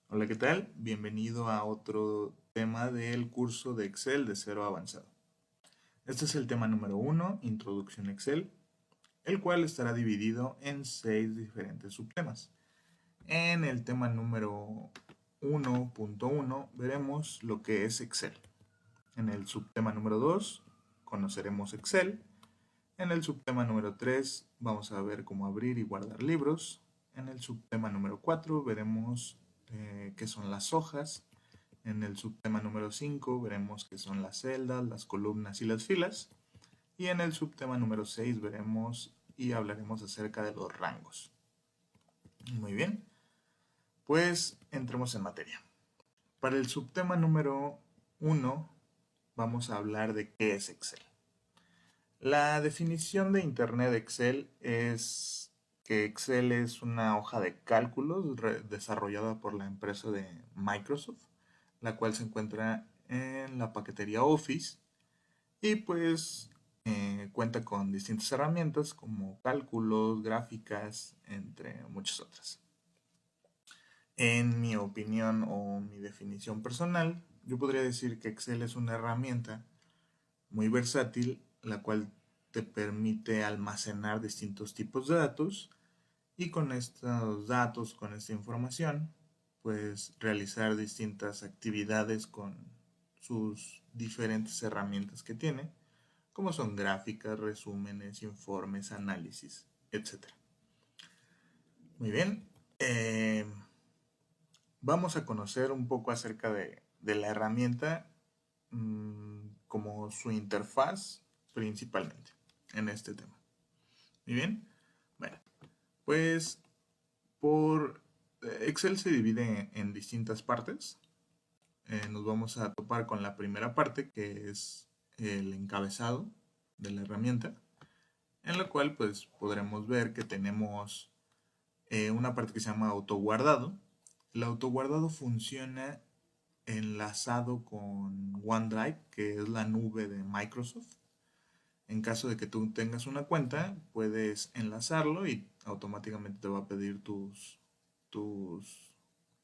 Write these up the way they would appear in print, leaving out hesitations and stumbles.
Hola, ¿qué tal? Bienvenido a otro tema del curso de Excel de cero a avanzado. Este es el tema número uno, Introducción a Excel, el cual estará dividido en 6 diferentes subtemas. En el tema número 1.1 veremos lo que es Excel. En el subtema número 2 conoceremos Excel. En el subtema número 3 vamos a ver cómo abrir y guardar libros. En el subtema número 4 veremos qué son las hojas. En el subtema número 5 veremos qué son las celdas, las columnas y las filas. Y en el subtema número 6 veremos y hablaremos acerca de los rangos. Muy bien, pues entremos en materia. Para el subtema número 1 vamos a hablar de qué es Excel. La definición de Internet de Excel es que Excel es una hoja de cálculos desarrollada por la empresa de Microsoft, la cual se encuentra en la paquetería Office y pues cuenta con distintas herramientas como cálculos, gráficas, entre muchas otras. En mi opinión o mi definición personal, yo podría decir que Excel es una herramienta muy versátil, la cual te permite almacenar distintos tipos de datos y con estos datos, con esta información, pues realizar distintas actividades con sus diferentes herramientas que tiene, como son gráficas, resúmenes, informes, análisis, etcétera. Muy bien, vamos a conocer un poco acerca de la herramienta como su interfaz principalmente en este tema. Muy bien, bueno, pues por Excel se divide en distintas partes. Nos vamos a topar con la primera parte, que es el encabezado de la herramienta, en la cual pues podremos ver que tenemos una parte que se llama autoguardado. El autoguardado funciona enlazado con OneDrive, que es la nube de Microsoft. En caso de que tú tengas una cuenta, puedes enlazarlo y automáticamente te va a pedir tus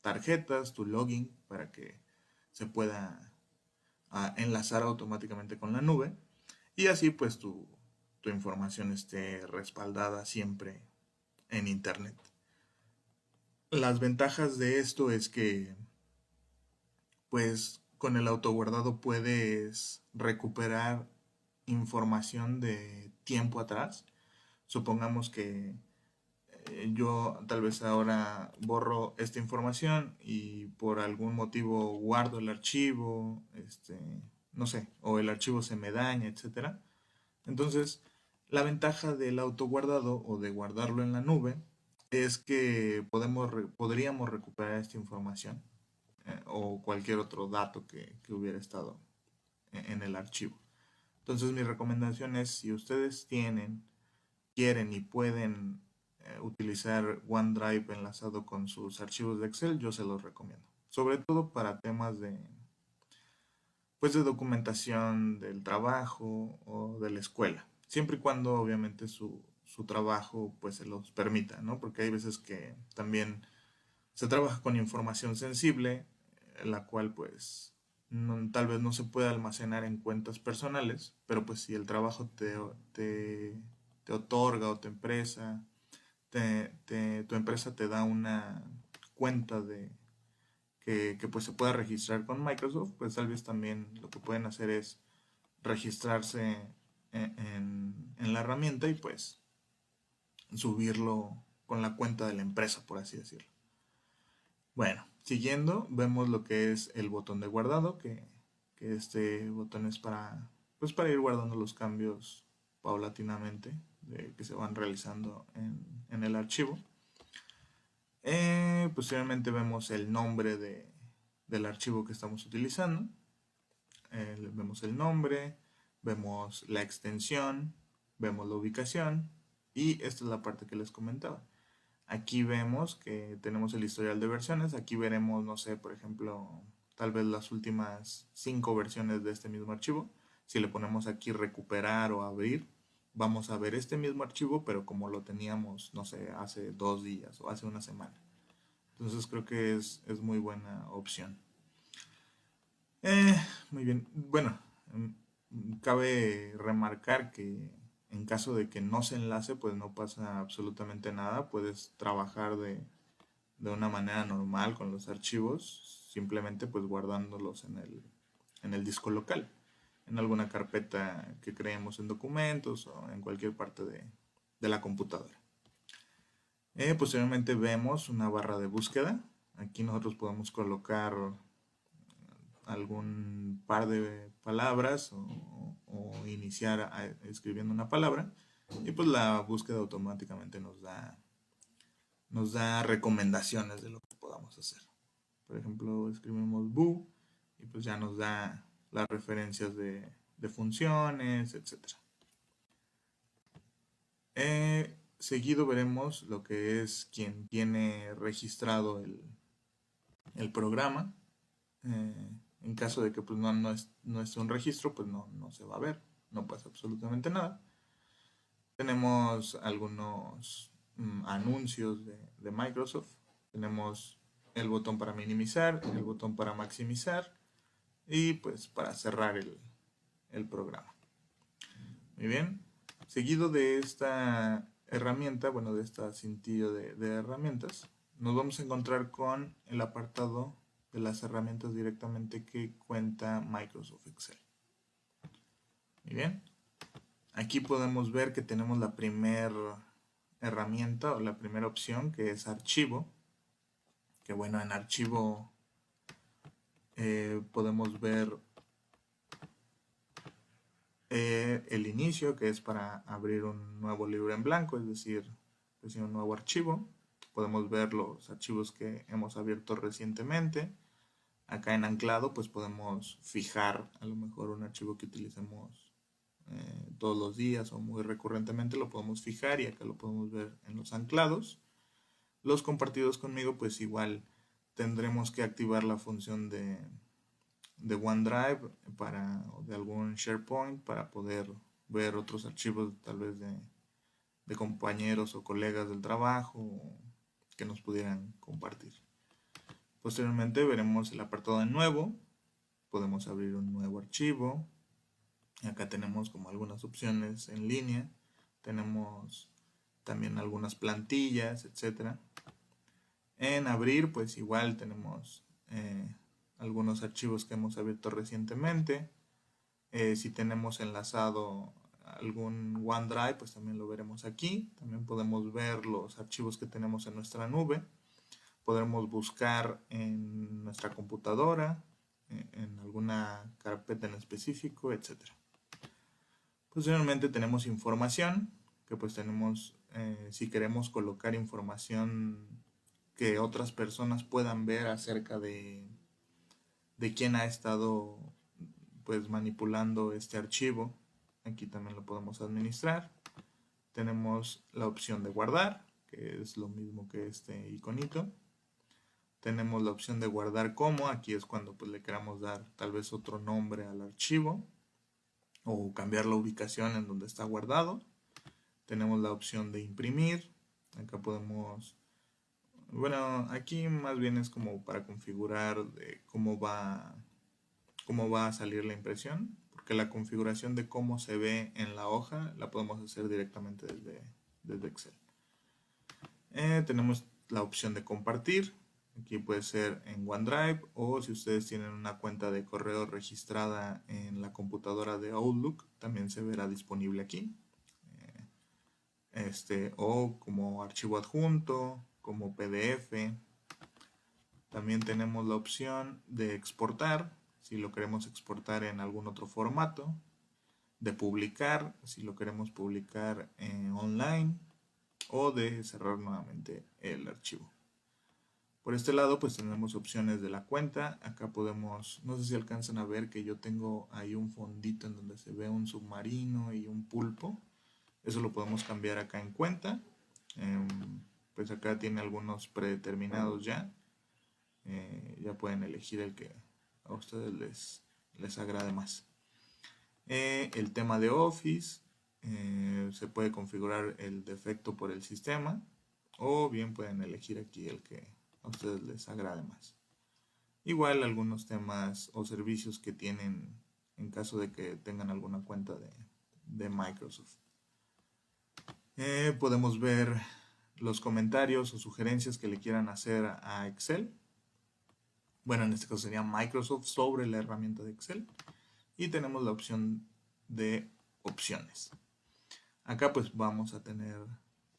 tarjetas, tu login, para que se pueda enlazar automáticamente con la nube. Y así pues tu información esté respaldada siempre en Internet. Las ventajas de esto es que pues con el autoguardado puedes recuperar información de tiempo atrás. Supongamos que yo tal vez ahora borro esta información y por algún motivo guardo el archivo, no sé, o el archivo se me daña, etcétera. Entonces, la ventaja del autoguardado o de guardarlo en la nube es que podríamos recuperar esta información o cualquier otro dato que hubiera estado en el archivo. Entonces, mi recomendación es, si ustedes quieren y pueden utilizar OneDrive enlazado con sus archivos de Excel, yo se los recomiendo. Sobre todo para temas pues de documentación del trabajo o de la escuela. Siempre y cuando obviamente su trabajo pues se los permita, ¿no? Porque hay veces que también se trabaja con información sensible, la cual pues tal vez no se puede almacenar en cuentas personales, pero pues si el trabajo te otorga o tu empresa te da una cuenta que pues se pueda registrar con Microsoft, pues tal vez también lo que pueden hacer es registrarse en la herramienta y pues subirlo con la cuenta de la empresa, por así decirlo. Bueno, siguiendo, vemos lo que es el botón de guardado, que este botón es pues para ir guardando los cambios paulatinamente que se van realizando en el archivo. Posteriormente vemos el nombre del archivo que estamos utilizando. Vemos el nombre, vemos la extensión, vemos la ubicación y esta es la parte que les comentaba. Aquí vemos que tenemos el historial de versiones. Aquí veremos, no sé, por ejemplo, tal vez las últimas 5 versiones de este mismo archivo. Si le ponemos aquí recuperar o abrir, vamos a ver este mismo archivo, pero como lo teníamos, no sé, hace 2 días o hace una semana. Entonces creo que es muy buena opción. Muy bien. Bueno, cabe remarcar que en caso de que no se enlace, pues no pasa absolutamente nada. Puedes trabajar de una manera normal con los archivos, simplemente pues guardándolos en el disco local, en alguna carpeta que creemos en documentos o en cualquier parte de la computadora. Posteriormente vemos una barra de búsqueda. Aquí nosotros podemos colocar algún par de palabras o iniciar escribiendo una palabra y pues la búsqueda automáticamente nos da recomendaciones de lo que podamos hacer. Por ejemplo, escribimos bu y pues ya nos da las referencias de funciones, etc. Seguido veremos lo que es quien tiene registrado el programa. En caso de que pues, no esté un registro, pues no se va a ver, no pasa absolutamente nada. Tenemos algunos anuncios de Microsoft. Tenemos el botón para minimizar, el botón para maximizar y pues para cerrar el programa. Muy bien. Seguido de esta herramienta, bueno, de esta cintillo de herramientas, nos vamos a encontrar con el apartado de las herramientas directamente que cuenta Microsoft Excel. Muy bien. Aquí podemos ver que tenemos la primera herramienta o la primera opción, que es archivo. Que bueno, en archivo podemos ver el inicio, que es para abrir un nuevo libro en blanco, es decir, un nuevo archivo. Podemos ver los archivos que hemos abierto recientemente. Acá en anclado pues podemos fijar a lo mejor un archivo que utilicemos todos los días o muy recurrentemente, lo podemos fijar y acá lo podemos ver en los anclados. Los compartidos conmigo pues igual tendremos que activar la función de OneDrive o de algún SharePoint para poder ver otros archivos tal vez de compañeros o colegas del trabajo que nos pudieran compartir. Posteriormente veremos el apartado de nuevo. Podemos abrir un nuevo archivo. Acá tenemos como algunas opciones en línea. Tenemos también algunas plantillas, etc. En abrir pues igual tenemos algunos archivos que hemos abierto recientemente. Si tenemos enlazado algún OneDrive pues también lo veremos aquí. También podemos ver los archivos que tenemos en nuestra nube. Podremos buscar en nuestra computadora, en alguna carpeta en específico, etc. Posteriormente tenemos información, que pues tenemos, si queremos colocar información que otras personas puedan ver acerca de quién ha estado pues manipulando este archivo, aquí también lo podemos administrar. Tenemos la opción de guardar, que es lo mismo que este iconito. Tenemos la opción de guardar como, aquí es cuando pues, le queramos dar tal vez otro nombre al archivo o cambiar la ubicación en donde está guardado. Tenemos la opción de imprimir, acá podemos, bueno, aquí más bien es como para configurar cómo va a salir la impresión, porque la configuración de cómo se ve en la hoja la podemos hacer directamente desde Excel. Tenemos la opción de compartir. Aquí puede ser en OneDrive o si ustedes tienen una cuenta de correo registrada en la computadora de Outlook, también se verá disponible aquí. O como archivo adjunto, como PDF. También tenemos la opción de exportar, si lo queremos exportar en algún otro formato. De publicar, si lo queremos publicar online. O de cerrar nuevamente el archivo. Por este lado pues tenemos opciones de la cuenta. Acá podemos, no sé si alcanzan a ver que yo tengo ahí un fondito en donde se ve un submarino y un pulpo. Eso lo podemos cambiar acá en cuenta. Pues acá tiene algunos predeterminados ya. Ya pueden elegir el que a ustedes les agrade más. El tema de Office. Se puede configurar el defecto por el sistema. O bien pueden elegir aquí el que a ustedes les agrade más. Igual algunos temas o servicios que tienen en caso de que tengan alguna cuenta de Microsoft. Podemos ver los comentarios o sugerencias que le quieran hacer a Excel. Bueno, en este caso sería Microsoft sobre la herramienta de Excel. Y tenemos la opción de opciones. Acá pues vamos a tener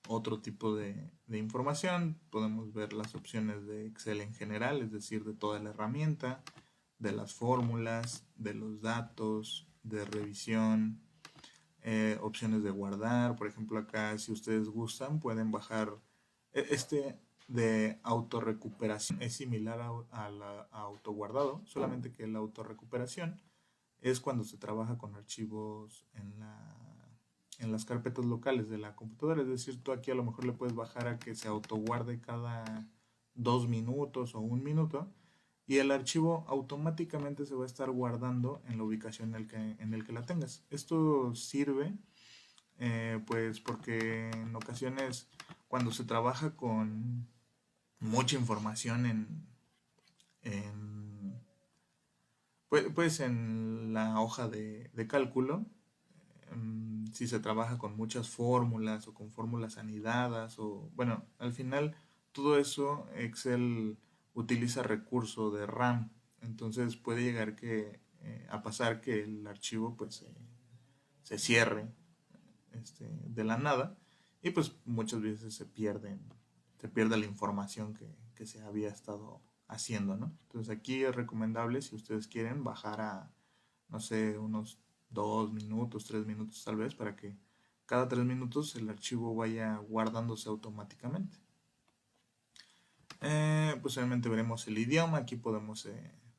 otro tipo de información. Podemos ver las opciones de Excel en general, es decir, de toda la herramienta, de las fórmulas, de los datos, de revisión, opciones de guardar. Por ejemplo, acá si ustedes gustan pueden bajar este de autorrecuperación. Es similar a la autoguardado, solamente que la autorrecuperación es cuando se trabaja con archivos en las carpetas locales de la computadora. Es decir, tú aquí a lo mejor le puedes bajar a que se autoguarde cada 2 minutos o 1 minuto y el archivo automáticamente se va a estar guardando en la ubicación en el que la tengas. Esto sirve pues porque en ocasiones cuando se trabaja con mucha información pues en la hoja de cálculo, si se trabaja con muchas fórmulas o con fórmulas anidadas o bueno, al final todo eso Excel utiliza recurso de RAM, entonces puede llegar a pasar que el archivo pues se cierre de la nada y pues muchas veces se pierde la información que se había estado haciendo, ¿no? Entonces aquí es recomendable si ustedes quieren bajar a, no sé, unos 2 minutos, 3 minutos tal vez, para que cada 3 minutos el archivo vaya guardándose automáticamente. Pues obviamente veremos el idioma, aquí podemos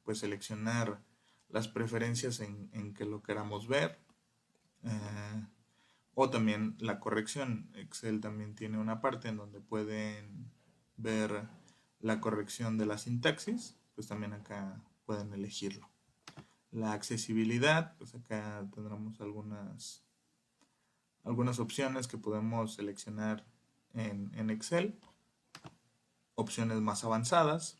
pues seleccionar las preferencias en que lo queramos ver. O también la corrección. Excel también tiene una parte en donde pueden ver la corrección de la sintaxis, pues también acá pueden elegirlo. La accesibilidad, pues acá tendremos algunas opciones que podemos seleccionar en Excel. Opciones más avanzadas,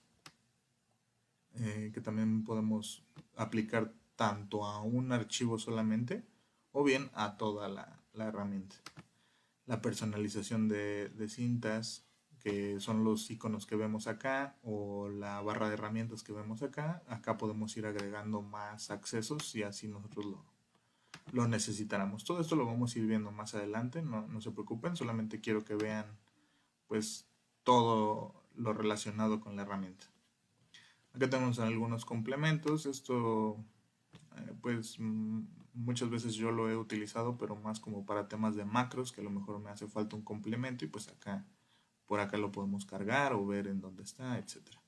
que también podemos aplicar tanto a un archivo solamente o bien a toda la herramienta. La personalización de cintas, que son los iconos que vemos acá, o la barra de herramientas que vemos acá. Acá podemos ir agregando más accesos si así nosotros lo necesitáramos. Todo esto lo vamos a ir viendo más adelante, no se preocupen, solamente quiero que vean pues todo lo relacionado con la herramienta. Acá tenemos algunos complementos. Esto pues muchas veces yo lo he utilizado, pero más como para temas de macros, que a lo mejor me hace falta un complemento y pues por acá lo podemos cargar o ver en dónde está, etcétera.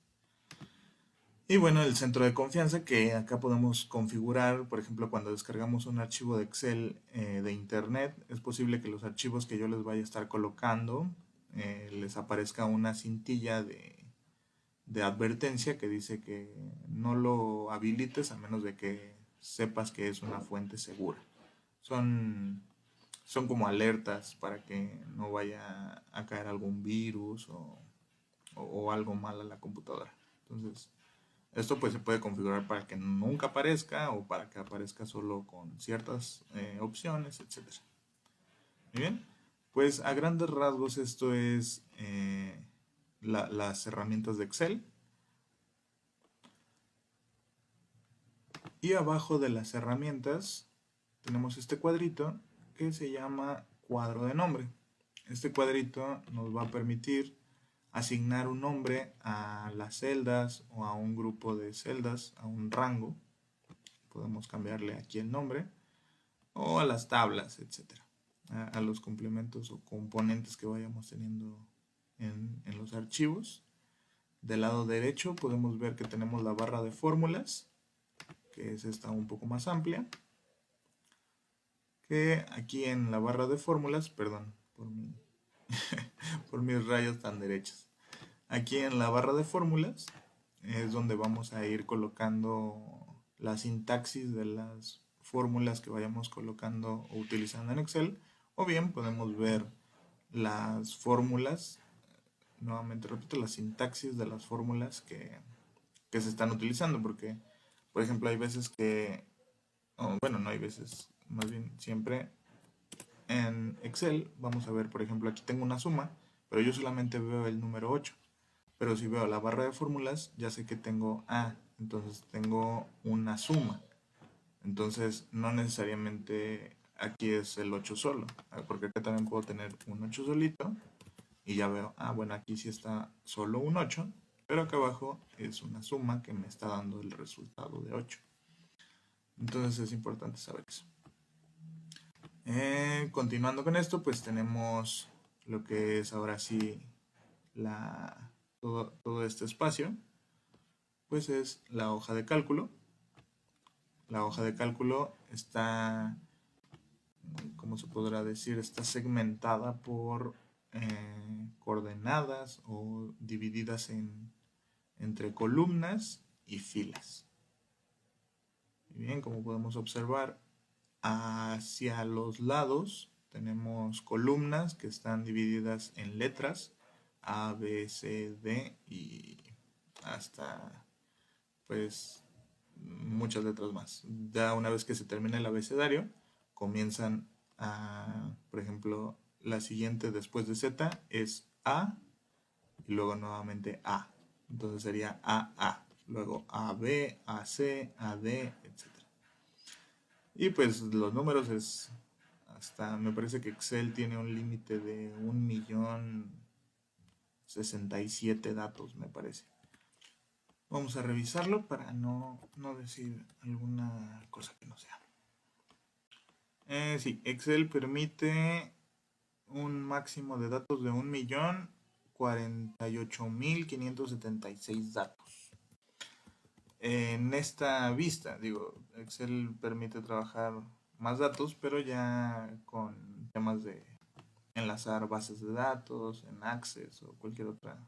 Y bueno, el centro de confianza, que acá podemos configurar. Por ejemplo, cuando descargamos un archivo de Excel de internet, es posible que los archivos que yo les vaya a estar colocando les aparezca una cintilla de advertencia que dice que no lo habilites a menos de que sepas que es una fuente segura. Son como alertas para que no vaya a caer algún virus o algo mal a la computadora. Entonces, esto pues se puede configurar para que nunca aparezca o para que aparezca solo con ciertas opciones, etc. Muy bien, pues a grandes rasgos esto es las herramientas de Excel. Y abajo de las herramientas tenemos este cuadrito que se llama cuadro de nombre. Este cuadrito nos va a permitir asignar un nombre a las celdas o a un grupo de celdas, a un rango. Podemos cambiarle aquí el nombre o a las tablas, etc. A los complementos o componentes que vayamos teniendo en los archivos. Del lado derecho podemos ver que tenemos la barra de fórmulas, que es esta un poco más amplia, que aquí en la barra de fórmulas, perdón por mis rayas tan derechas, aquí en la barra de fórmulas es donde vamos a ir colocando la sintaxis de las fórmulas que vayamos colocando o utilizando en Excel, o bien podemos ver las fórmulas nuevamente repito, la sintaxis de las fórmulas que se están utilizando, porque, por ejemplo, hay veces que, bueno, no hay veces, más bien siempre en Excel, vamos a ver, por ejemplo, aquí tengo una suma, pero yo solamente veo el número 8. Pero si veo la barra de fórmulas, ya sé que tengo A, entonces tengo una suma. Entonces, no necesariamente aquí es el 8 solo, porque acá también puedo tener un 8 solito y ya veo, bueno, aquí sí está solo un 8, pero acá abajo es una suma que me está dando el resultado de 8. Entonces es importante saber eso. Continuando con esto, pues tenemos lo que es ahora sí todo este espacio, pues es la hoja de cálculo. La hoja de cálculo está, ¿cómo se podrá decir? Está segmentada por coordenadas o divididas entre columnas y filas. Bien, como podemos observar, hacia los lados tenemos columnas que están divididas en letras A, B, C, D y hasta pues muchas letras más. Ya una vez que se termina el abecedario, comienzan por ejemplo, la siguiente después de Z es A y luego nuevamente A. Entonces sería AA, luego AB, AC, AD, etc. Y pues los números es hasta, me parece que Excel tiene un límite de 1.067.000 datos, me parece. Vamos a revisarlo para no decir alguna cosa que no sea. Sí, Excel permite un máximo de datos de 1.048.576 datos. En esta vista, digo, Excel permite trabajar más datos, pero ya con temas de enlazar bases de datos, en Access o cualquier otra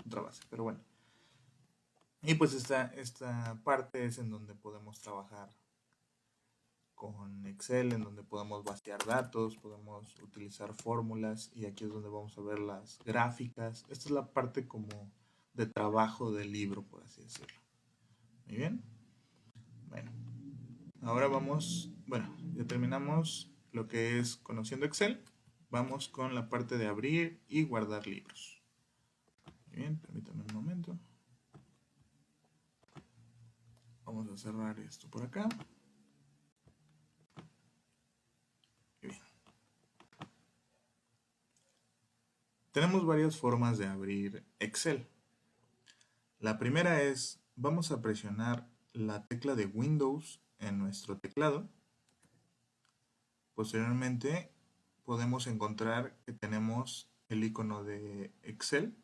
base. Pero bueno. Y pues esta parte es en donde podemos trabajar con Excel, en donde podemos vaciar datos, podemos utilizar fórmulas y aquí es donde vamos a ver las gráficas. Esta es la parte como de trabajo del libro, por así decirlo. Muy bien. Bueno, ahora vamos, bueno, ya terminamos lo que es conociendo Excel. Vamos con la parte de abrir y guardar libros. Muy bien, permítanme un momento. Vamos a cerrar esto por acá. Bien. Tenemos varias formas de abrir Excel. La primera es, vamos a presionar la tecla de Windows en nuestro teclado. Posteriormente podemos encontrar que tenemos el icono de Excel.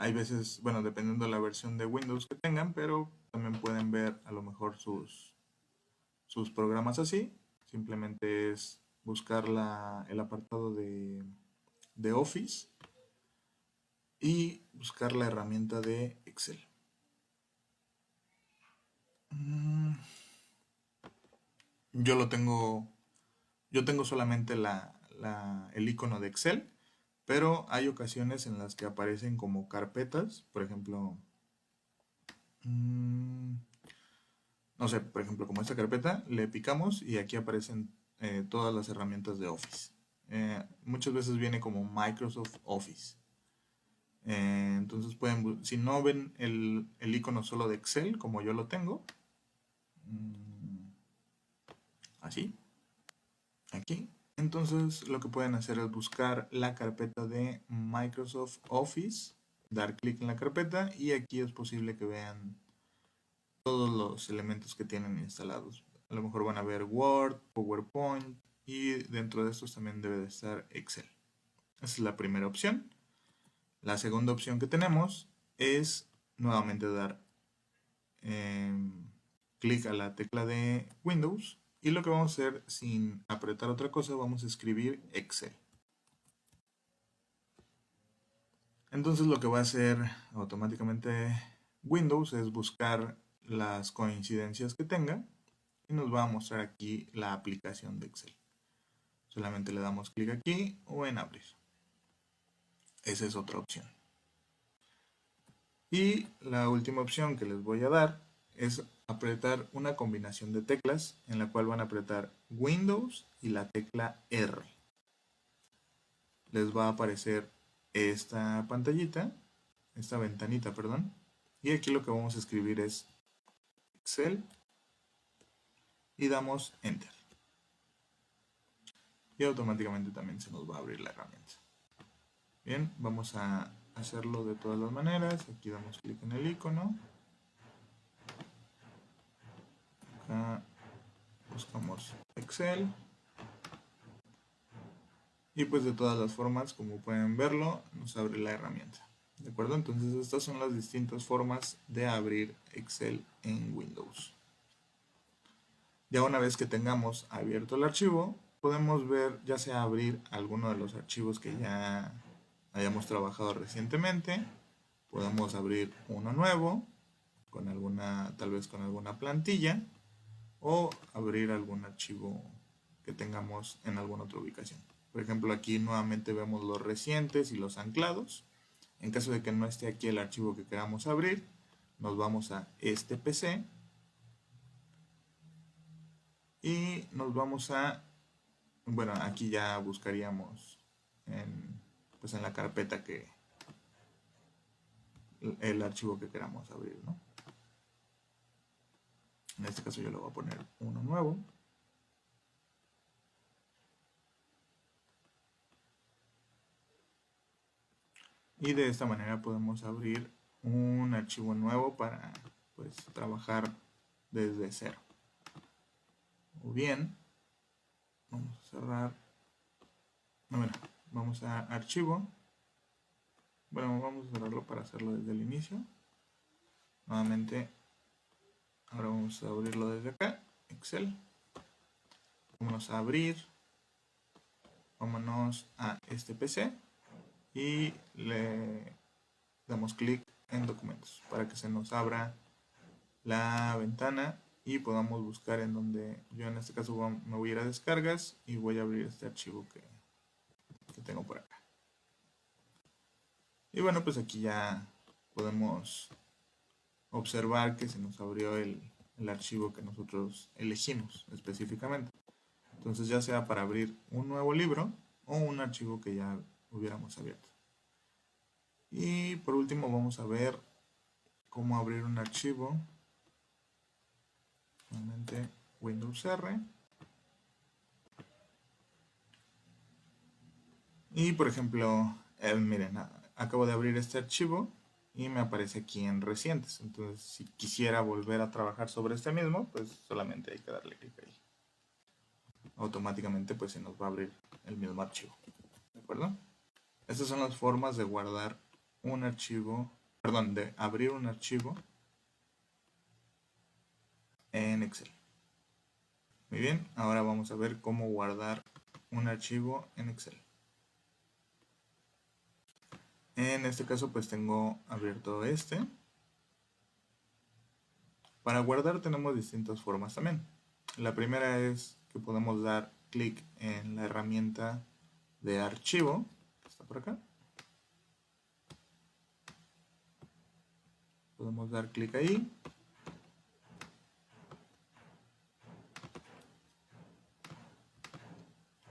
Hay veces, bueno, dependiendo de la versión de Windows que tengan, pero también pueden ver a lo mejor sus programas así. Simplemente es buscar el apartado de Office y buscar la herramienta de Excel. Yo tengo solamente el icono de Excel, pero hay ocasiones en las que aparecen como carpetas, por ejemplo, no sé, por ejemplo, como esta carpeta, le picamos y aquí aparecen todas las herramientas de Office. Muchas veces viene como Microsoft Office. Entonces si no ven el icono solo de Excel, como yo lo tengo, así, aquí, entonces lo que pueden hacer es buscar la carpeta de Microsoft Office, dar clic en la carpeta y aquí es posible que vean todos los elementos que tienen instalados. A lo mejor van a ver Word, PowerPoint y dentro de estos también debe de estar Excel. Esa es la primera opción. La segunda opción que tenemos es nuevamente dar clic a la tecla de Windows y lo que vamos a hacer sin apretar otra cosa, vamos a escribir Excel. Entonces lo que va a hacer automáticamente Windows es buscar las coincidencias que tenga y nos va a mostrar aquí la aplicación de Excel. Solamente le damos clic aquí o en abrir. esa es otra opción. Y la última opción que les voy a dar es apretar una combinación de teclas en la cual van a apretar Windows y la tecla R. Les va a aparecer esta pantallita, esta ventanita, perdón. Y aquí lo que vamos a escribir es Excel y damos Enter. Y automáticamente también se nos va a abrir la herramienta. Bien, vamos a hacerlo de todas las maneras. Aquí damos clic en el icono. Acá buscamos Excel. Y pues de todas las formas, como pueden verlo, nos abre la herramienta. ¿De acuerdo? Entonces estas son las distintas formas de abrir Excel en Windows. Ya una vez que tengamos abierto el archivo, podemos ver ya sea abrir alguno de los archivos que ya hayamos trabajado recientemente. Podemos abrir uno nuevo, con alguna, tal vez con alguna plantilla, o abrir algún archivo que tengamos en alguna otra ubicación. Por ejemplo, aquí nuevamente vemos los recientes y los anclados. En caso de que no esté aquí el archivo que queramos abrir, nos vamos a este PC y nos vamos a, bueno, aquí ya buscaríamos pues en la carpeta el archivo que queramos abrir, ¿no? En este caso yo le voy a poner uno nuevo. Y de esta manera podemos abrir un archivo nuevo para pues trabajar desde cero. O bien, vamos a cerrar, bueno, vamos a archivo. Bueno, vamos a cerrarlo para hacerlo desde el inicio. Nuevamente, ahora vamos a abrirlo desde acá, Excel. Vámonos a abrir, vámonos a este PC y le damos clic en documentos para que se nos abra la ventana y podamos buscar en donde yo en este caso me voy a ir a descargas y voy a abrir este archivo que tengo por acá. Y bueno, pues aquí ya podemos observar que se nos abrió el archivo que nosotros elegimos específicamente. Entonces ya sea para abrir un nuevo libro o un archivo que ya hubiéramos abierto. Y por último vamos a ver cómo abrir un archivo. Nuevamente Windows R. Y por ejemplo, miren, acabo de abrir este archivo y me aparece aquí en recientes. Entonces si quisiera volver a trabajar sobre este mismo, pues solamente hay que darle clic ahí. Automáticamente pues se nos va a abrir el mismo archivo. ¿De acuerdo? Estas son las formas de guardar un archivo, perdón, de abrir un archivo en Excel. Muy bien, ahora vamos a ver cómo guardar un archivo en Excel. En este caso pues tengo abierto este. Para guardar tenemos distintas formas también. La primera es que podemos dar clic en la herramienta de archivo, que está por acá. Podemos dar clic ahí.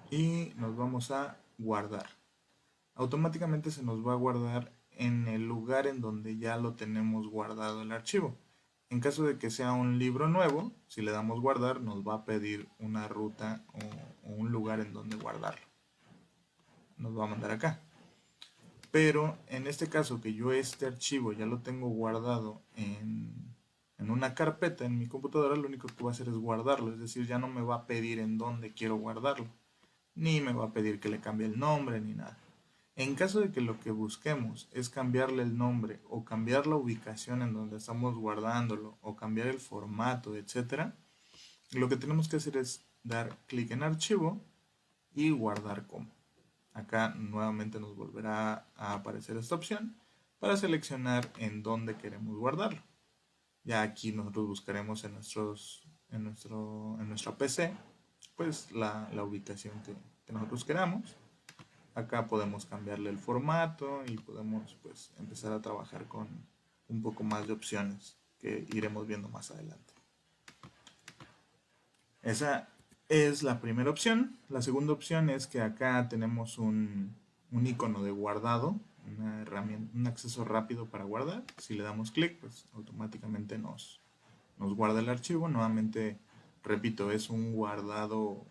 Y nos vamos a guardar. Automáticamente se nos va a guardar en el lugar en donde ya lo tenemos guardado el archivo. En caso de que sea un libro nuevo, si le damos guardar, nos va a pedir una ruta o un lugar en donde guardarlo. Nos va a mandar acá. Pero en este caso que yo este archivo ya lo tengo guardado en una carpeta en mi computadora, lo único que voy a hacer es guardarlo. Es decir, ya no me va a pedir en dónde quiero guardarlo. Ni me va a pedir que le cambie el nombre ni nada. En caso de que lo que busquemos es cambiarle el nombre o cambiar la ubicación en donde estamos guardándolo o cambiar el formato, etc., lo que tenemos que hacer es dar clic en archivo y guardar como. Acá nuevamente nos volverá a aparecer esta opción para seleccionar en dónde queremos guardarlo. Ya aquí nosotros buscaremos en nuestra PC pues la ubicación que nosotros queramos. Acá podemos cambiarle el formato y podemos pues empezar a trabajar con un poco más de opciones que iremos viendo más adelante. Esa es la primera opción. La segunda opción es que acá tenemos un icono de guardado, una herramienta, un acceso rápido para guardar. Si le damos clic, pues automáticamente nos guarda el archivo. Nuevamente, repito, es un guardado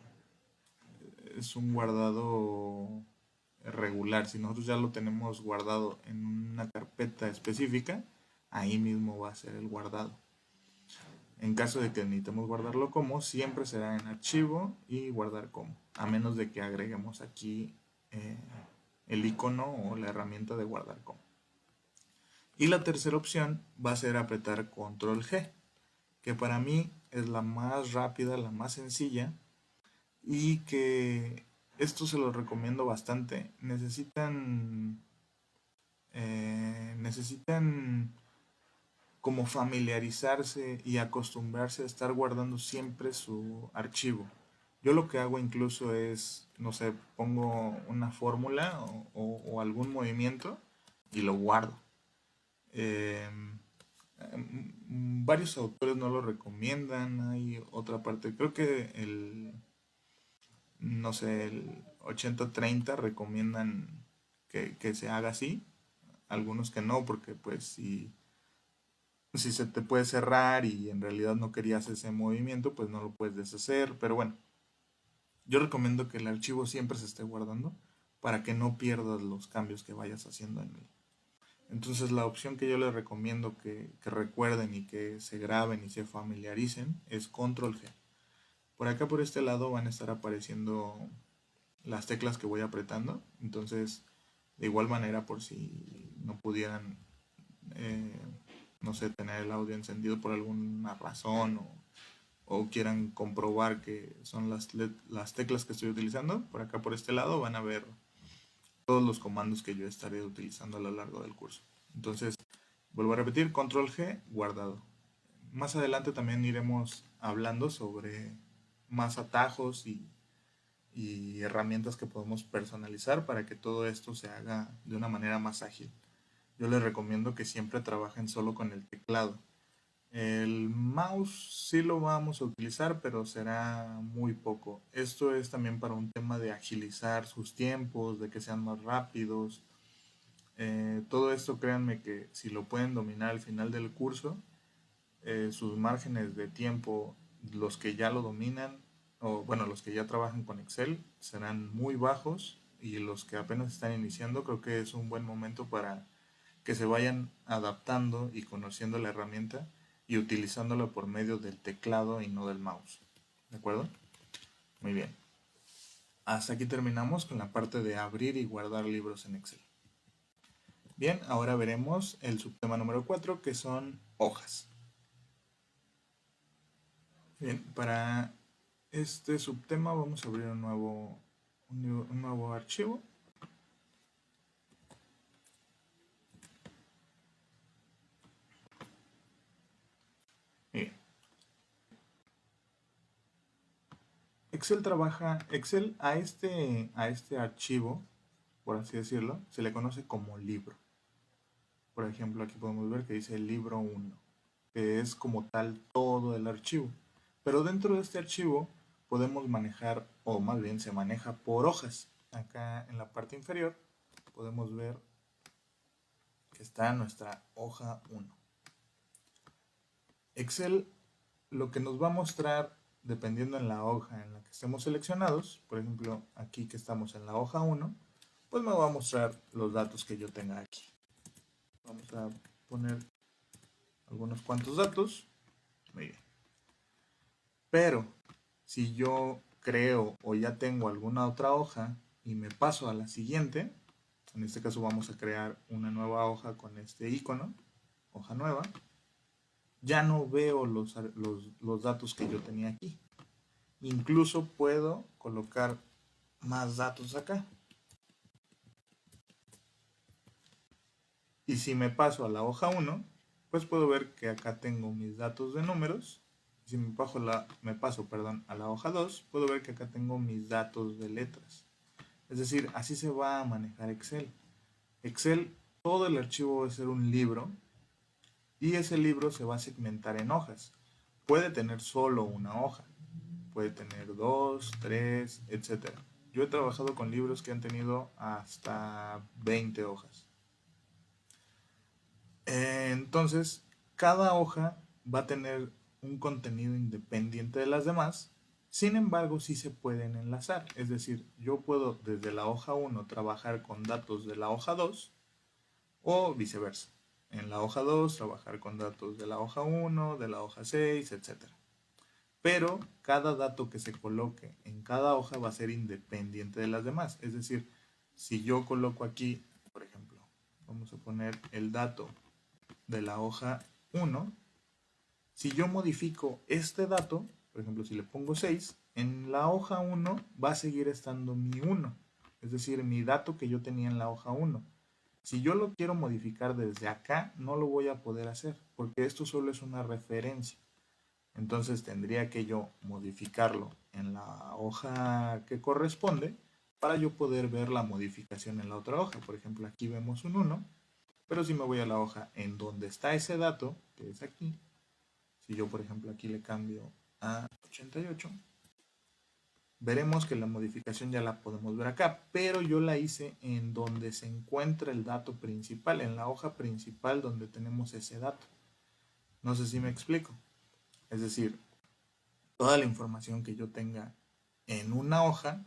regular. Si nosotros ya lo tenemos guardado en una carpeta específica, ahí mismo va a ser el guardado. En caso de que necesitemos guardarlo como, siempre será en archivo y guardar como, a menos de que agreguemos aquí el icono o la herramienta de guardar como. Y la tercera opción va a ser apretar control G, que para mí es la más rápida, la más sencilla, y que esto se lo recomiendo bastante. Necesitan como familiarizarse y acostumbrarse a estar guardando siempre su archivo. Yo lo que hago incluso es, no sé, pongo una fórmula o algún movimiento y lo guardo. Varios autores no lo recomiendan. Hay otra parte, creo que no sé, el 80-30 recomiendan que se haga así. Algunos que no, porque pues si se te puede cerrar y en realidad no querías ese movimiento, pues no lo puedes deshacer. Pero bueno, yo recomiendo que el archivo siempre se esté guardando para que no pierdas los cambios que vayas haciendo en él. Entonces la opción que yo les recomiendo que recuerden y que se graben y se familiaricen es control G. Por acá por este lado van a estar apareciendo las teclas que voy apretando. Entonces de igual manera, por si no pudieran no sé, tener el audio encendido por alguna razón o quieran comprobar que son las teclas que estoy utilizando, por acá por este lado van a ver todos los comandos que yo estaré utilizando a lo largo del curso. Entonces, vuelvo a repetir, control G, guardado. Más adelante también iremos hablando sobre más atajos y herramientas que podemos personalizar para que todo esto se haga de una manera más ágil. Yo les recomiendo que siempre trabajen solo con el teclado. El mouse sí lo vamos a utilizar, pero será muy poco. Esto es también para un tema de agilizar sus tiempos, de que sean más rápidos. Todo esto créanme que si lo pueden dominar al final del curso, sus márgenes de tiempo, los que ya lo dominan, o bueno, los que ya trabajan con Excel, serán muy bajos y los que apenas están iniciando, creo que es un buen momento para que se vayan adaptando y conociendo la herramienta y utilizándola por medio del teclado y no del mouse. ¿De acuerdo? Muy bien. Hasta aquí terminamos con la parte de abrir y guardar libros en Excel. Bien, ahora veremos el subtema número 4, que son hojas. Bien, para este subtema vamos a abrir un nuevo archivo. Bien. Excel a este archivo, por así decirlo, se le conoce como libro. Por ejemplo, aquí podemos ver que dice libro 1, que es como tal todo el archivo. Pero dentro de este archivo podemos manejar, o más bien se maneja por hojas. Acá en la parte inferior podemos ver que está nuestra hoja 1. Excel lo que nos va a mostrar, dependiendo en la hoja en la que estemos seleccionados, por ejemplo, aquí que estamos en la hoja 1, pues me va a mostrar los datos que yo tenga aquí. Vamos a poner algunos cuantos datos. Muy bien. Pero si yo creo o ya tengo alguna otra hoja y me paso a la siguiente, en este caso vamos a crear una nueva hoja con este icono, hoja nueva, ya no veo los datos que yo tenía aquí. Incluso puedo colocar más datos acá. Y si me paso a la hoja 1, pues puedo ver que acá tengo mis datos de números. Si me paso a la hoja 2, puedo ver que acá tengo mis datos de letras. Es decir, así se va a manejar Excel. Excel, todo el archivo va a ser un libro y ese libro se va a segmentar en hojas. Puede tener solo una hoja, puede tener dos, tres, etcétera. Yo he trabajado con libros que han tenido hasta 20 hojas. Entonces, cada hoja va a tener un contenido independiente de las demás. Sin embargo, sí se pueden enlazar. Es decir, yo puedo desde la hoja 1 trabajar con datos de la hoja 2 o viceversa. En la hoja 2 trabajar con datos de la hoja 1, de la hoja 6, etcétera. Pero cada dato que se coloque en cada hoja va a ser independiente de las demás. Es decir, si yo coloco aquí, por ejemplo, vamos a poner el dato de la hoja 1, si yo modifico este dato, por ejemplo, si le pongo 6, en la hoja 1 va a seguir estando mi 1, es decir, mi dato que yo tenía en la hoja 1. Si yo lo quiero modificar desde acá, no lo voy a poder hacer, porque esto solo es una referencia. Entonces tendría que yo modificarlo en la hoja que corresponde para yo poder ver la modificación en la otra hoja. Por ejemplo, aquí vemos un 1, pero si me voy a la hoja en donde está ese dato, que es aquí, si yo por ejemplo aquí le cambio a 88, veremos que la modificación ya la podemos ver acá, pero yo la hice en donde se encuentra el dato principal, en la hoja principal donde tenemos ese dato. No sé si me explico. Es decir, toda la información que yo tenga en una hoja,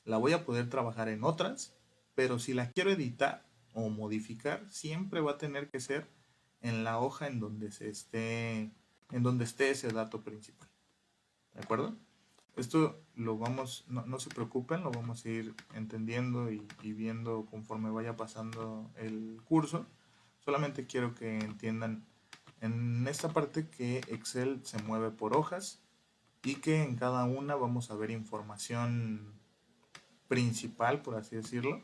la voy a poder trabajar en otras, pero si la quiero editar o modificar, siempre va a tener que ser en la hoja en donde en donde esté ese dato principal. ¿De acuerdo? Esto lo vamos, no se preocupen, lo vamos a ir entendiendo y viendo conforme vaya pasando el curso. Solamente quiero que entiendan en esta parte que Excel se mueve por hojas y que en cada una vamos a ver información principal, por así decirlo,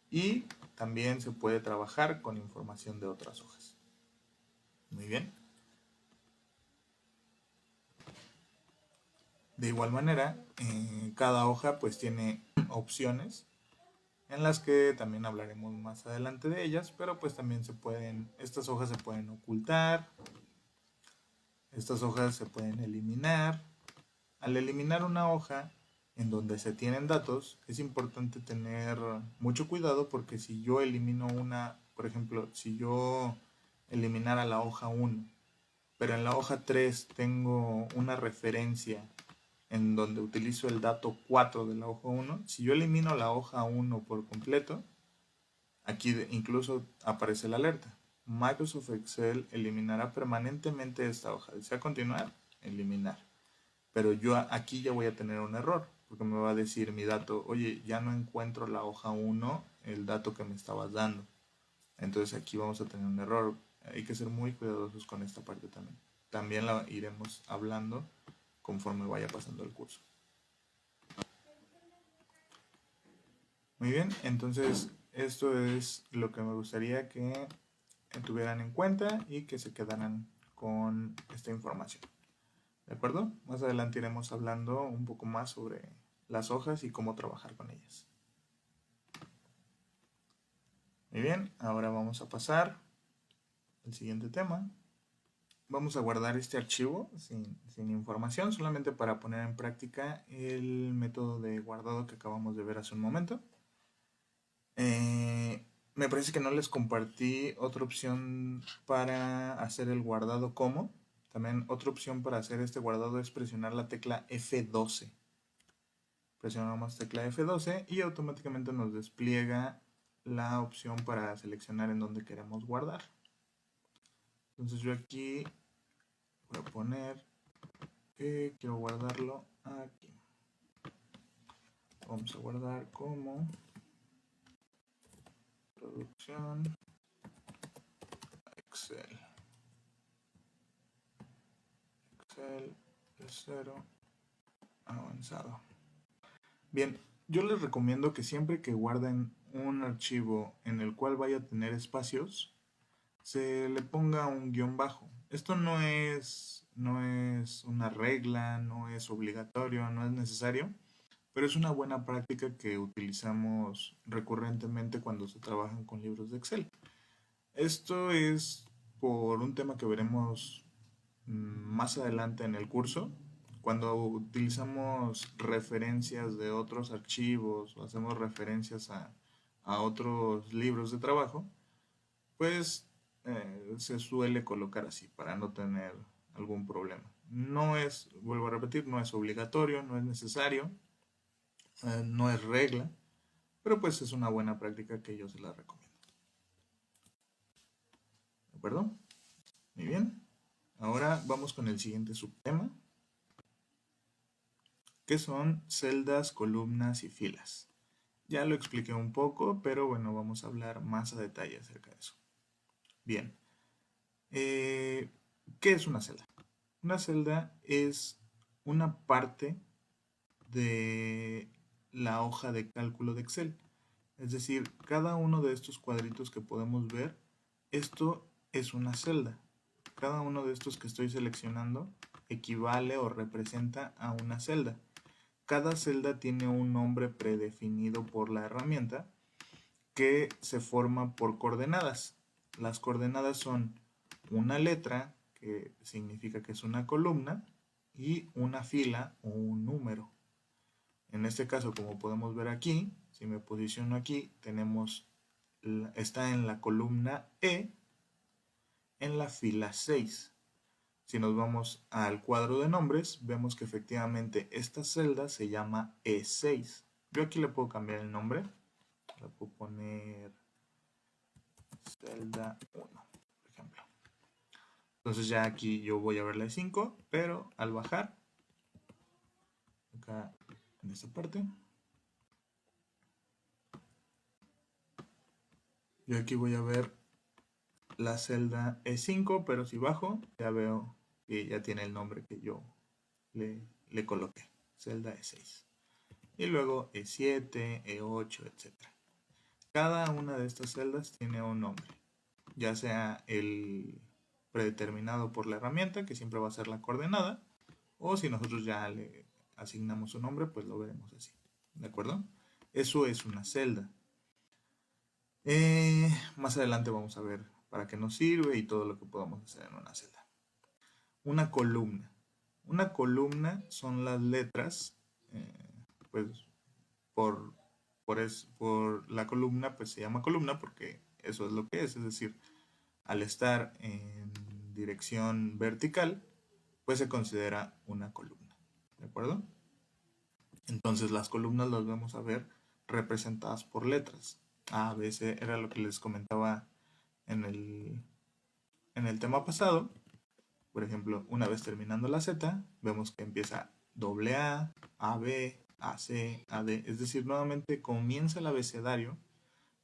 y también se puede trabajar con información de otras hojas. Muy bien. De igual manera, cada hoja pues tiene opciones en las que también hablaremos más adelante de ellas, pero pues también estas hojas se pueden ocultar, estas hojas se pueden eliminar. Al eliminar una hoja en donde se tienen datos, es importante tener mucho cuidado porque si yo elimino una, por ejemplo, si yo eliminara la hoja 1, pero en la hoja 3 tengo una referencia en donde utilizo el dato 4 de la hoja 1, si yo elimino la hoja 1 por completo, aquí incluso aparece la alerta. Microsoft Excel eliminará permanentemente esta hoja. ¿Desea continuar? Eliminar. Pero yo aquí ya voy a tener un error, porque me va a decir mi dato, oye, ya no encuentro la hoja 1, el dato que me estabas dando. Entonces aquí vamos a tener un error. Hay que ser muy cuidadosos con esta parte también. También la iremos hablando conforme vaya pasando el curso. Muy bien, entonces esto es lo que me gustaría que tuvieran en cuenta y que se quedaran con esta información. ¿De acuerdo? Más adelante iremos hablando un poco más sobre las hojas y cómo trabajar con ellas. Muy bien, ahora vamos a pasar al siguiente tema. Vamos a guardar este archivo sin información, solamente para poner en práctica el método de guardado que acabamos de ver hace un momento. Me parece que no les compartí otra opción para hacer el guardado como. También otra opción para hacer este guardado es presionar la tecla F12. Presionamos tecla F12 y automáticamente nos despliega la opción para seleccionar en donde queremos guardar. Entonces yo aquí voy a poner que quiero guardarlo aquí. Vamos a guardar como producción Excel. Excel 0 avanzado. Bien, yo les recomiendo que siempre que guarden un archivo en el cual vaya a tener espacios, se le ponga un guión bajo. Esto no es una regla, no es obligatorio, no es necesario, pero es una buena práctica que utilizamos recurrentemente cuando se trabajan con libros de Excel. Esto es por un tema que veremos más adelante en el curso, cuando utilizamos referencias de otros archivos o hacemos referencias a otros libros de trabajo, pues se suele colocar así para no tener algún problema. No es, vuelvo a repetir, no es obligatorio, no es necesario, no es regla, pero pues es una buena práctica que yo se la recomiendo. ¿De acuerdo? Muy bien. Ahora vamos con el siguiente subtema, que son celdas, columnas y filas. Ya lo expliqué un poco, pero bueno, vamos a hablar más a detalle acerca de eso. Bien, ¿qué es una celda? Una celda es una parte de la hoja de cálculo de Excel. Es decir, cada uno de estos cuadritos que podemos ver, esto es una celda. Cada uno de estos que estoy seleccionando equivale o representa a una celda. Cada celda tiene un nombre predefinido por la herramienta que se forma por coordenadas. Las coordenadas son una letra, que significa que es una columna, y una fila o un número. En este caso, como podemos ver aquí, si me posiciono aquí, está en la columna E, en la fila 6. Si nos vamos al cuadro de nombres, vemos que efectivamente esta celda se llama E6. Yo aquí le puedo cambiar el nombre. Le puedo poner celda 1, por ejemplo. Entonces ya aquí yo voy a ver la E5, pero al bajar, acá en esta parte, yo aquí voy a ver la celda E5, pero si bajo, ya veo que ya tiene el nombre que yo le coloqué, celda E6. Y luego E7, E8, etc. Cada una de estas celdas tiene un nombre, ya sea el predeterminado por la herramienta, que siempre va a ser la coordenada, o si nosotros ya le asignamos un nombre, pues lo veremos así. ¿De acuerdo? Eso es una celda. Más adelante vamos a ver para qué nos sirve y todo lo que podamos hacer en una celda. Una columna. Una columna son las letras, pues por la columna, pues se llama columna porque eso es lo que es decir, al estar en dirección vertical, pues se considera una columna, ¿de acuerdo? Entonces las columnas las vamos a ver representadas por letras. A, B, C, era lo que les comentaba en el tema pasado. Por ejemplo, una vez terminando la Z, vemos que empieza AA, AB, AC, AD. Es decir, nuevamente comienza el abecedario,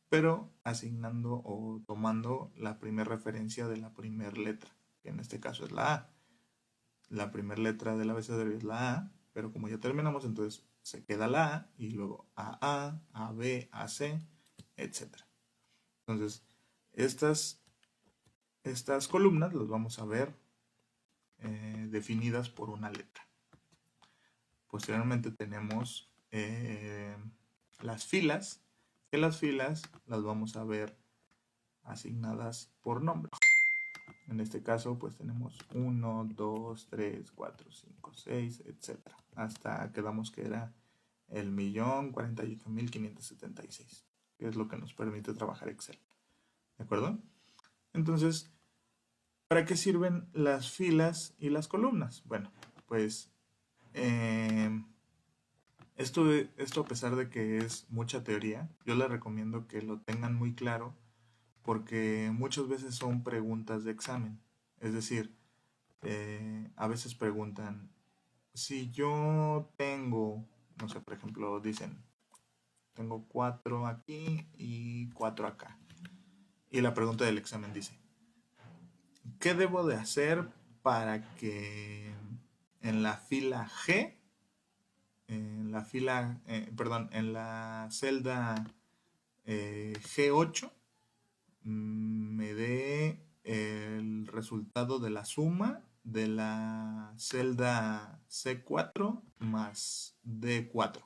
pero asignando o tomando la primera referencia de la primera letra, que en este caso es la A. La primera letra del abecedario es la A, pero como ya terminamos, entonces se queda la A y luego AA, AB, AC, etc. Entonces, estas columnas las vamos a ver definidas por una letra. Posteriormente tenemos las filas, que las filas las vamos a ver asignadas por nombre. En este caso, pues tenemos 1, 2, 3, 4, 5, 6, etc. Hasta quedamos que era el 1.048.576, que es lo que nos permite trabajar Excel. ¿De acuerdo? Entonces, ¿para qué sirven las filas y las columnas? Bueno, pues esto a pesar de que es mucha teoría, yo les recomiendo que lo tengan muy claro porque muchas veces son preguntas de examen. Es decir, a veces preguntan, si yo tengo, no sé, por ejemplo, dicen, tengo 4 aquí y 4 acá. Y la pregunta del examen dice, ¿qué debo de hacer para que en la fila G, en la fila, en la celda G8, me dé el resultado de la suma de la celda C4 más D4?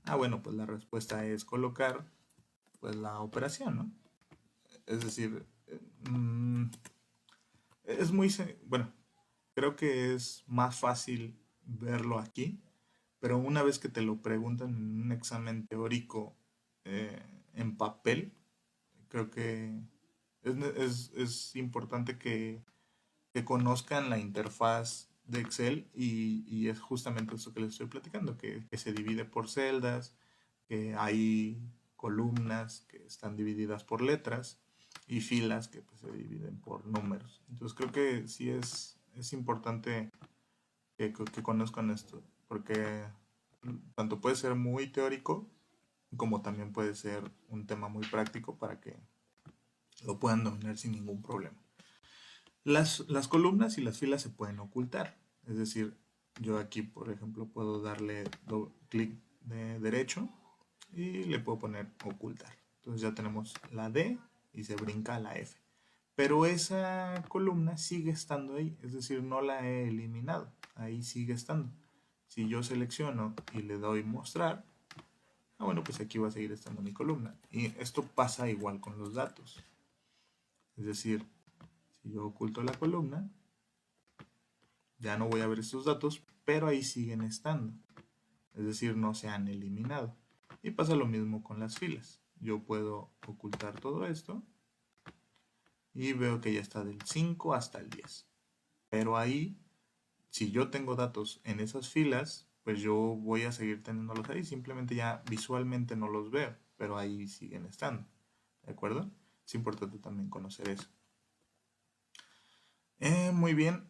Bueno, pues la respuesta es colocar pues la operación, ¿no? Es decir, es muy, bueno, creo que es más fácil verlo aquí, pero una vez que te lo preguntan en un examen teórico eh, en papel, creo que es importante que conozcan la interfaz de Excel y es justamente eso que les estoy platicando, que se divide por celdas, que hay columnas que están divididas por letras y filas que pues, se dividen por números. Entonces creo que sí es importante que conozcan esto, porque tanto puede ser muy teórico como también puede ser un tema muy práctico para que lo puedan dominar sin ningún problema. Las columnas y las filas se pueden ocultar. Es decir, yo aquí, por ejemplo, puedo darle clic de derecho y le puedo poner ocultar. Entonces ya tenemos la D y se brinca a la F. Pero esa columna sigue estando ahí, es decir, no la he eliminado. Ahí sigue estando. Si yo selecciono y le doy mostrar, bueno, pues aquí va a seguir estando mi columna. Y esto pasa igual con los datos. Es decir, si yo oculto la columna, ya no voy a ver estos datos, pero ahí siguen estando. Es decir, no se han eliminado. Y pasa lo mismo con las filas. Yo puedo ocultar todo esto y veo que ya está del 5 hasta el 10. Pero ahí, si yo tengo datos en esas filas, pues yo voy a seguir teniéndolos ahí. Simplemente ya visualmente no los veo, pero ahí siguen estando. ¿De acuerdo? Es importante también conocer eso. Muy bien.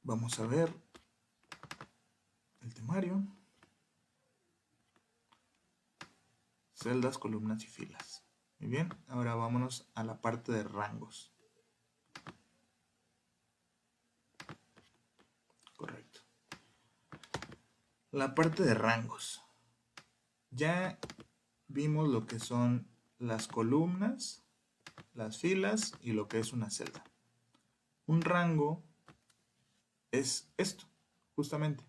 Vamos a ver el temario. Celdas, columnas y filas. Muy bien, ahora vámonos a la parte de rangos. Correcto. La parte de rangos. Ya vimos lo que son las columnas, las filas y lo que es una celda. Un rango es esto, justamente.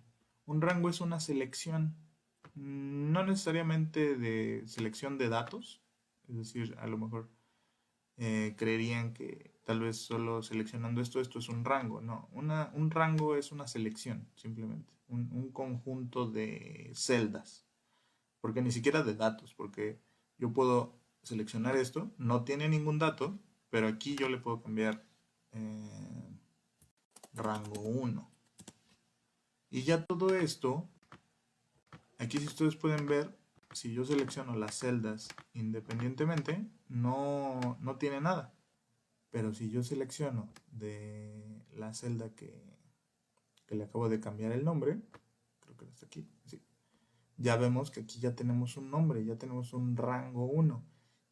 Un rango es una selección, no necesariamente de selección de datos, es decir, a lo mejor creerían que tal vez solo seleccionando esto es un rango. No, un rango es una selección, simplemente. Un conjunto de celdas. Porque ni siquiera de datos, porque yo puedo seleccionar esto, no tiene ningún dato, pero aquí yo le puedo cambiar rango 1. Y ya todo esto, aquí si ustedes pueden ver, si yo selecciono las celdas independientemente, no tiene nada. Pero si yo selecciono de la celda que le acabo de cambiar el nombre, creo que está aquí, sí, ya vemos que aquí ya tenemos un nombre, ya tenemos un rango 1.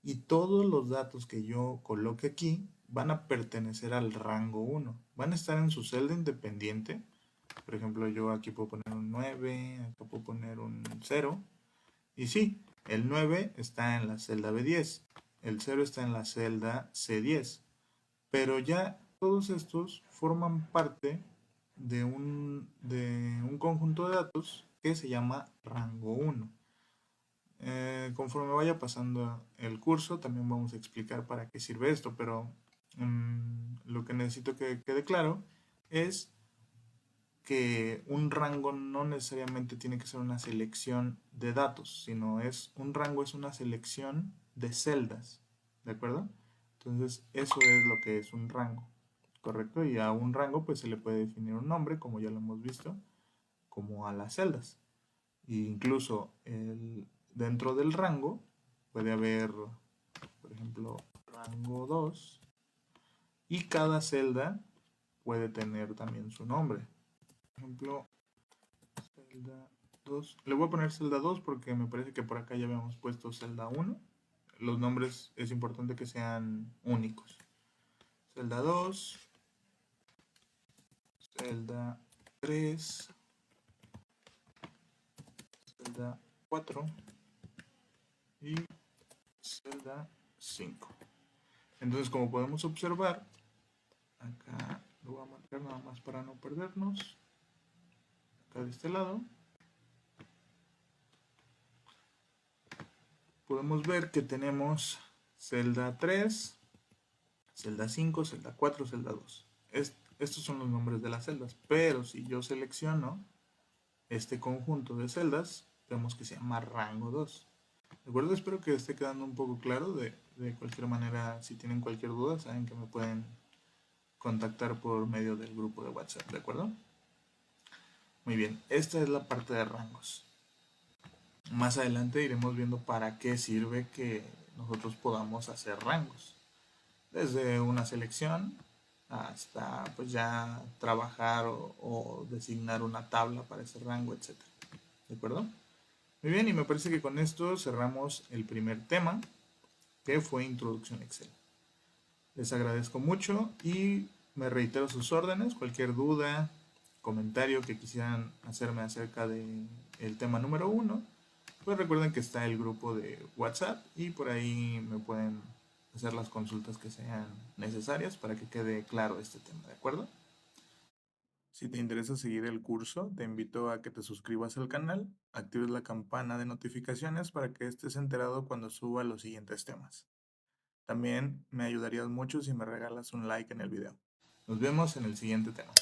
Y todos los datos que yo coloque aquí van a pertenecer al rango 1. Van a estar en su celda independiente. Por ejemplo, yo aquí puedo poner un 9, acá puedo poner un 0. Y sí, el 9 está en la celda B10, el 0 está en la celda C10. Pero ya todos estos forman parte de un conjunto de datos que se llama rango 1. Conforme vaya pasando el curso, también vamos a explicar para qué sirve esto, pero lo que necesito que quede claro es que un rango no necesariamente tiene que ser una selección de datos, sino un rango es una selección de celdas, ¿de acuerdo? Entonces, eso es lo que es un rango, ¿correcto? Y a un rango pues se le puede definir un nombre, como ya lo hemos visto, como a las celdas. E incluso dentro del rango puede haber, por ejemplo, rango 2 y cada celda puede tener también su nombre. Por ejemplo, celda 2. Le voy a poner celda 2 porque me parece que por acá ya habíamos puesto celda 1. Los nombres es importante que sean únicos. Celda 2, celda 3, celda 4 y celda 5. Entonces, como podemos observar, acá lo voy a marcar nada más para no perdernos. Acá de este lado. podemos ver que tenemos celda 3, celda 5, celda 4, celda 2. Estos son los nombres de las celdas, pero si yo selecciono este conjunto de celdas, vemos que se llama rango 2. ¿De acuerdo? Espero que esté quedando un poco claro. De cualquier manera, si tienen cualquier duda, saben que me pueden contactar por medio del grupo de WhatsApp, ¿de acuerdo? Muy bien, esta es la parte de rangos. Más adelante iremos viendo para qué sirve que nosotros podamos hacer rangos. Desde una selección hasta pues ya trabajar o designar una tabla para ese rango, etc. ¿De acuerdo? Muy bien, y me parece que con esto cerramos el primer tema, que fue Introducción a Excel. Les agradezco mucho y me reitero sus órdenes. Cualquier duda, comentario que quisieran hacerme acerca del tema número 1, pues recuerden que está el grupo de WhatsApp y por ahí me pueden hacer las consultas que sean necesarias para que quede claro este tema, ¿de acuerdo? Si te interesa seguir el curso, te invito a que te suscribas al canal, actives la campana de notificaciones para que estés enterado cuando suba los siguientes temas. También me ayudarías mucho si me regalas un like en el video. Nos vemos en el siguiente tema.